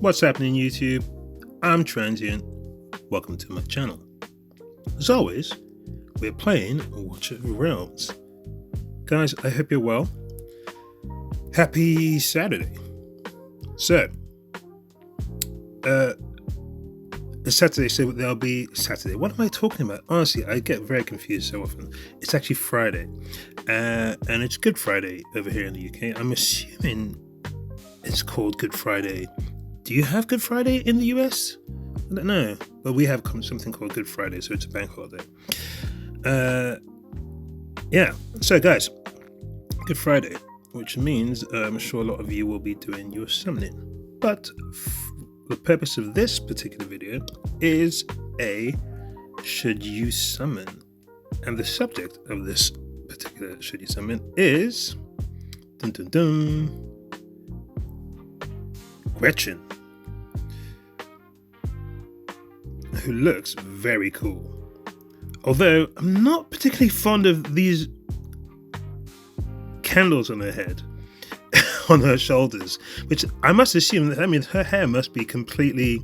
What's happening, YouTube? I'm Transient. Welcome to my channel. As always, we're playing Watcher of Realms. Guys, I hope you're well. Happy Saturday. So, it's Saturday, so there'll be Saturday. What am I talking about? Honestly, I get very confused so often. It's actually Friday, and it's Good Friday over here in the UK. I'm assuming it's called Good Friday. Do you have Good Friday in the US? I don't know, but we have something called Good Friday, so it's a bank holiday. Yeah, so guys, Good Friday, which means I'm sure a lot of you will be doing your summoning. But the purpose of this particular video is should you summon? And the subject of this particular should you summon is Grethcen, who looks very cool. Although I'm not particularly fond of these candles on her head, on her shoulders, which I must assume that means her hair must be completely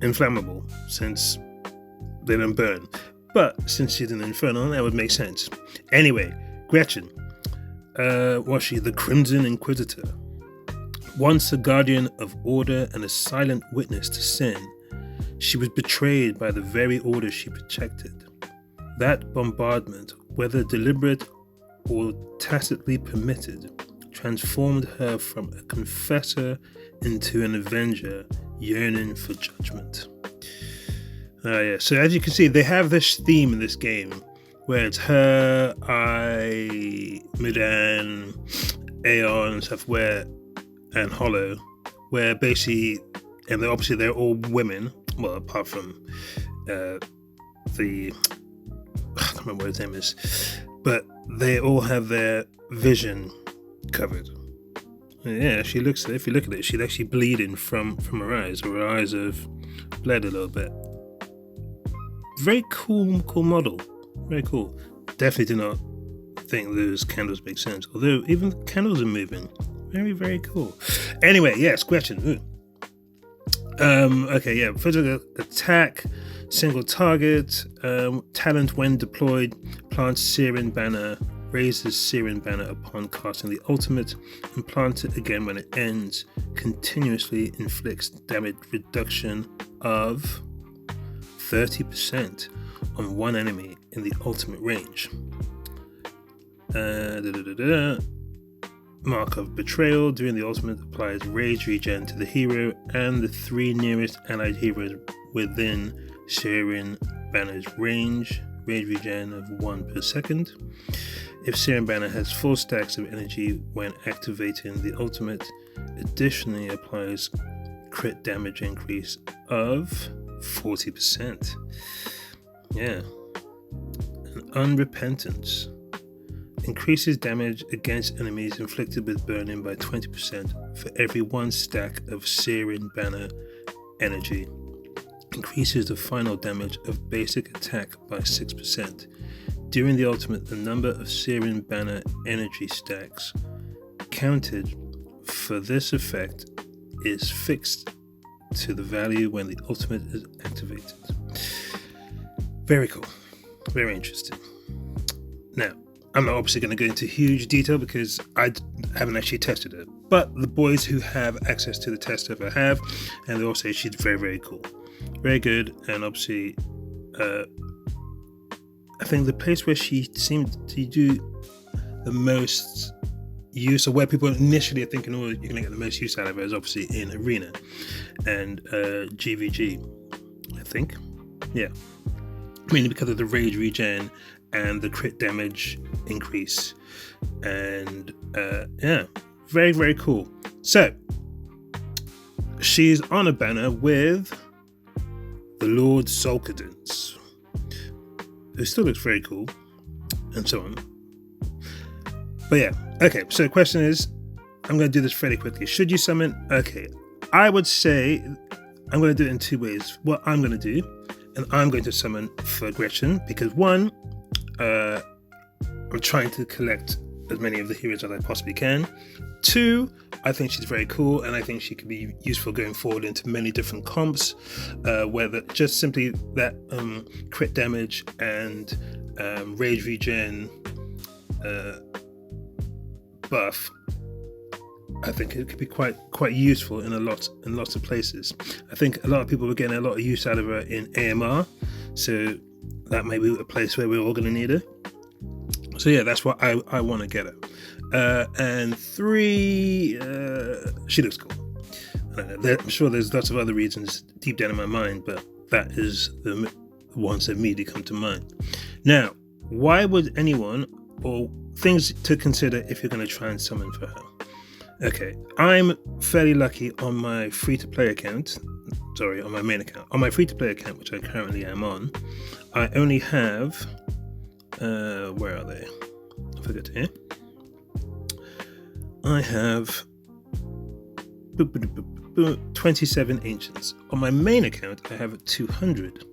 inflammable since they don't burn. But since she's an infernal, that would make sense. Anyway, Grethcen, was she the Crimson Inquisitor? Once a guardian of order and a silent witness to sin, she was betrayed by the very order she protected. That bombardment, whether deliberate or tacitly permitted, transformed her from a confessor into an avenger yearning for judgment. So as you can see, they have this theme in this game where it's her, Mudan, Aeon and stuff, and Hollow, where basically, and they're all women, well, apart from I can't remember what his name is, but they all have their vision covered. Yeah, she looks, if you look at it, she's actually bleeding from her eyes, or her eyes have bled a little bit. Very cool model, very cool. Definitely do not think those candles make sense, although even the candles are moving. Very, very cool. Anyway, yes, Grethcen. Okay, yeah. Physical attack, single target, talent when deployed, plants Searing Banner, raises Searing Banner upon casting the ultimate, and plants it again when it ends. Continuously inflicts damage reduction of 30% on one enemy in the ultimate range. Mark of Betrayal. During the ultimate, applies rage regen to the hero and the 3 nearest allied heroes within Searing Banner's range. Rage regen of 1 per second. If Searing Banner has 4 stacks of energy when activating the ultimate, additionally applies crit damage increase of 40%. Yeah. And Unrepentance. Increases damage against enemies inflicted with burning by 20% for every 1 stack of Searing Banner energy. Increases the final damage of basic attack by 6%. During the ultimate, the number of Searing Banner energy stacks counted for this effect is fixed to the value when the ultimate is activated. Very cool. Very interesting. Now, I'm not obviously going to go into huge detail because I haven't actually tested it, but the boys who have access to the test server have, and they all say she's very, very cool. Very good, and obviously, I think the place where she seemed to do the most use, or where people initially are thinking, oh, you're going to get the most use out of it, is obviously in Arena and GVG, I think. Yeah. Mainly because of the rage regen and the crit damage increase. And yeah, very, very cool. So, she's on a banner with the Lord Solcadens, who still looks very cool, and so on. But yeah, okay, so the question is, I'm going to do this fairly quickly. Should you summon? Okay, I would say I'm going to do it in 2 ways. What I'm going to do, and I'm going to summon for Grethcen, because one, I'm trying to collect as many of the heroes as I possibly can. 2, I think she's very cool, and I think she could be useful going forward into many different comps, whether just simply that crit damage and rage regen buff. I think it could be quite useful in lots of places. I think a lot of people were getting a lot of use out of her in AMR, so that may be a place where we're all going to need her. So yeah, that's what I want to get her. And 3, she looks cool. I'm sure there's lots of other reasons deep down in my mind, but that is the ones that immediately come to mind. Now, why would anyone, or things to consider if you're going to try and summon for her? Okay, I'm fairly lucky on my free-to-play account. Sorry, on my main account. On my free-to-play account, which I currently am on, I only have... where are they? I forget here. I have 27 ancients. On my main account, I have 200.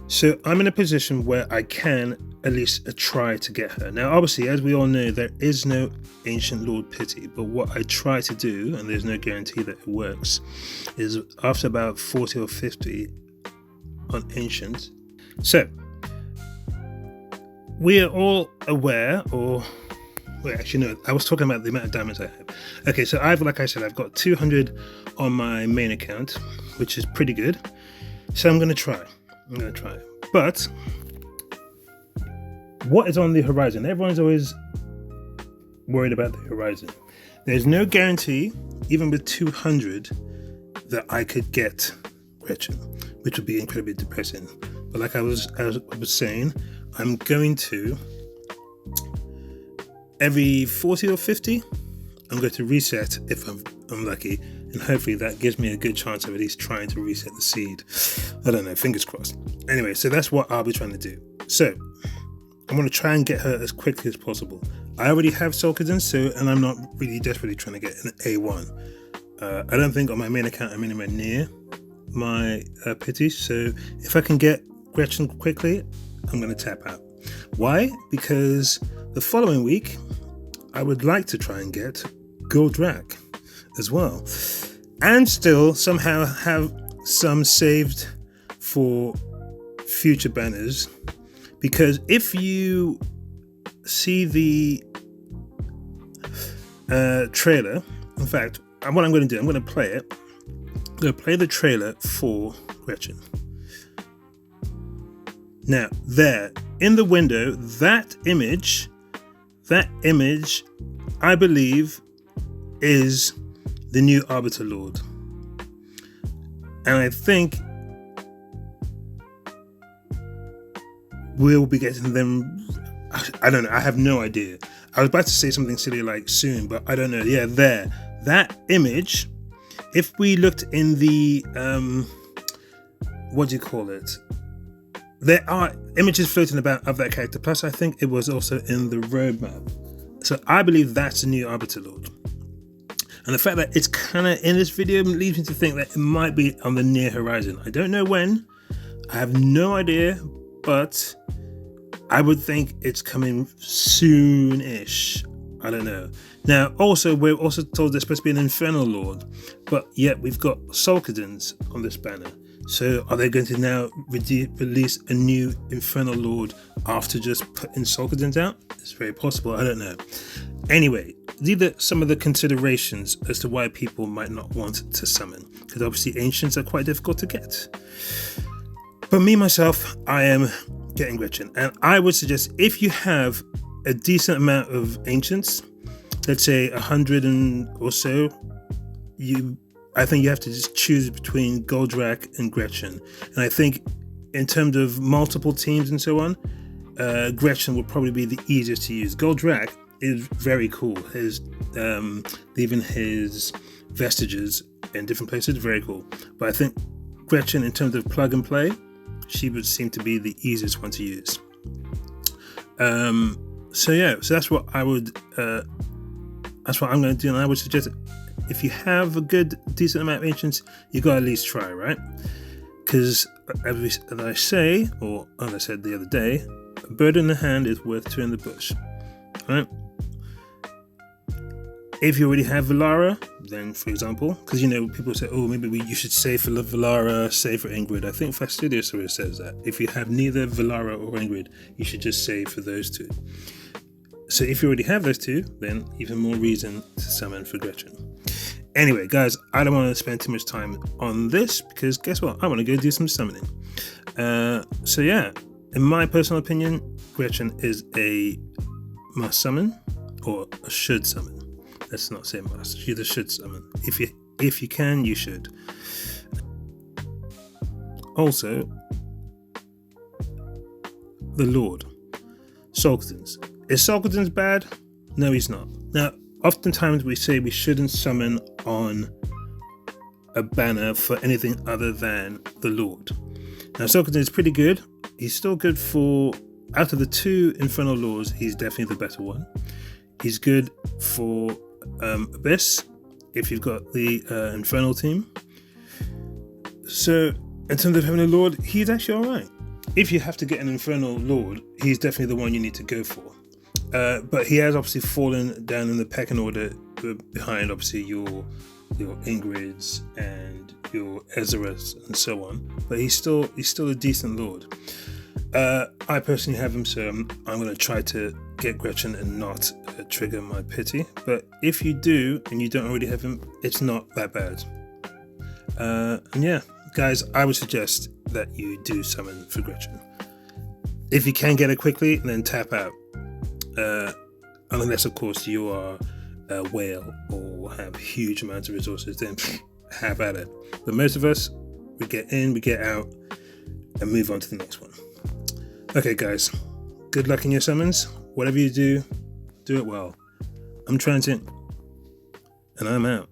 So I'm in a position where I can at least try to get her. Now, obviously, as we all know, there is no Ancient Lord Pity, but what I try to do, and there's no guarantee that it works, is after about 40 or 50 on Ancients. So, we are all aware, or... Wait, actually, no, I was talking about the amount of damage I have. Okay, so like I said, I've got 200 on my main account, which is pretty good. So I'm going to try. But what is on the horizon? Everyone's always worried about the horizon. There's no guarantee, even with 200, that I could get Grethcen, which would be incredibly depressing. But like I was saying, I'm going to, every 40 or 50, I'm going to reset if I'm lucky, and hopefully that gives me a good chance of at least trying to reset the seed. I don't know, fingers crossed. Anyway, so that's what I'll be trying to do. So I'm going to try and get her as quickly as possible. I already have Solcadens, and I'm not really desperately trying to get an A1. I don't think on my main account I'm anywhere near my pity, so if I can get Grethcen quickly, I'm going to tap out. Why? Because the following week, I would like to try and get Grethcen as well, and still somehow have some saved for future banners, because if you see the trailer, in fact, what I'm going to do, I'm going to play it. I'm going to play the trailer for Grethcen. Now, there in the window, that image, I believe, is the new Arbiter Lord. And I think we'll be getting them. I don't know. I have no idea. I was about to say something silly like soon, but I don't know. Yeah, there. That image, if we looked in the, what do you call it? There are images floating about of that character. Plus, I think it was also in the roadmap. So I believe that's the new Arbiter Lord. And the fact that it's kind of in this video leads me to think that it might be on the near horizon. I don't know when. I have no idea, but I would think it's coming soon-ish. I don't know. Now, also, we're also told there's supposed to be an Infernal Lord, but yet we've got Solcadens on this banner. So are they going to now release a new Infernal Lord after just putting Solcadens out? It's very possible. I don't know. Anyway, these are some of the considerations as to why people might not want to summon, because obviously Ancients are quite difficult to get. But me, myself, I am getting Grethcen, and I would suggest if you have a decent amount of Ancients, let's say 100 or so, I think you have to just choose between Grethcen and Grethcen. And I think in terms of multiple teams and so on, Grethcen will probably be the easiest to use. Grethcen is very cool. Leaving his vestiges in different places, very cool. But I think Grethcen, in terms of plug and play, she would seem to be the easiest one to use. So that's what I would. That's what I'm going to do, and I would suggest if you have a decent amount of Ancients, you got to at least try, right? Because as I say, or as I said the other day, a bird in the hand is worth two in the bush, right? If you already have Valara, then for example, because people say, oh, maybe you should save for Valara, save for Ingrid. I think Fastidious always says that. If you have neither Valara or Ingrid, you should just save for those two. So if you already have those two, then even more reason to summon for Grethcen. Anyway, guys, I don't want to spend too much time on this because guess what? I want to go do some summoning. So yeah, in my personal opinion, Grethcen is a must summon or a should summon. Let's not say must. You should summon. If you can, you should. Also, the Lord, Solcadens. Is Solcadens bad? No, he's not. Now, oftentimes we say we shouldn't summon on a banner for anything other than the Lord. Now, Solcadens is pretty good. He's still good for, out of the two Infernal Lords, he's definitely the better one. He's good for Abyss, if you've got the Infernal team. So, in terms of having a Lord, he's actually alright. If you have to get an Infernal Lord, he's definitely the one you need to go for. But he has obviously fallen down in the pecking order behind obviously your Ingrids and your Ezra's and so on. But he's still a decent Lord. I personally have him, so I'm going to try to get Grethcen and not trigger my pity. But if you do and you don't already have him, it's not that bad. And yeah, guys, I would suggest that you do summon for Grethcen. If you can get it quickly, then tap out. Unless of course you are a whale or have huge amounts of resources, then have at it. But most of us, we get in, we get out, and move on to the next one. Okay guys, good luck in your summons. Whatever you do, do it well. I'm Transient, and I'm out.